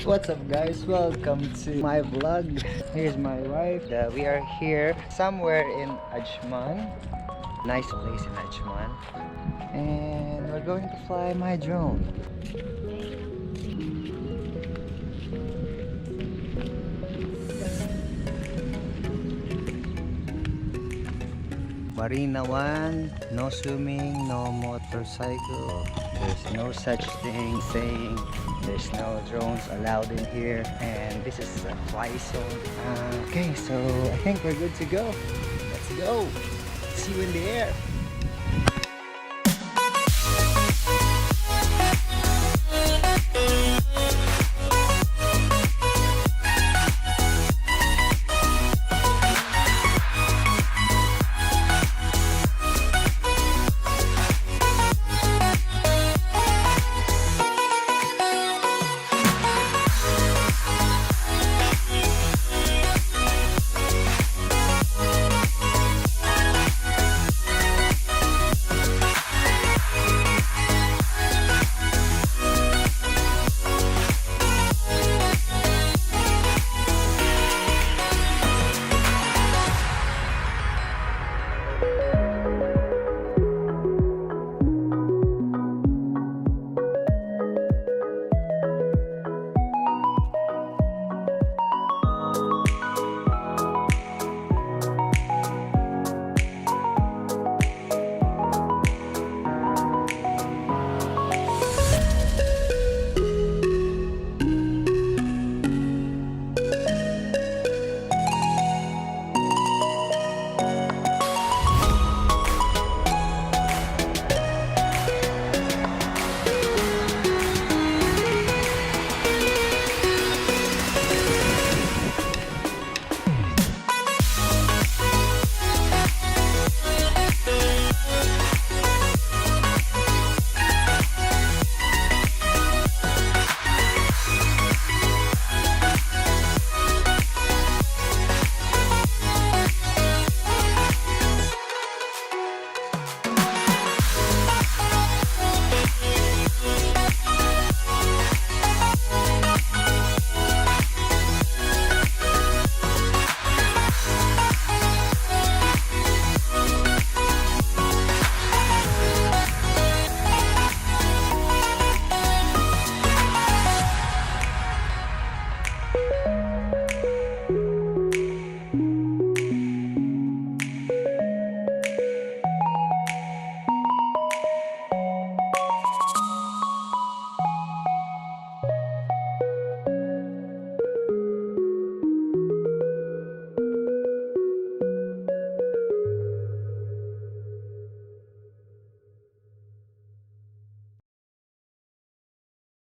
What's up guys, welcome to my vlog. Here's my wife. We are here somewhere in Ajman, nice place in Ajman, and we're going to fly my drone. Marina 1, no swimming, no motorcycle. There's no such thing saying there's no drones allowed in here, and this is a fly zone. Okay, so I think we're good to go. Let's go. See you in the air.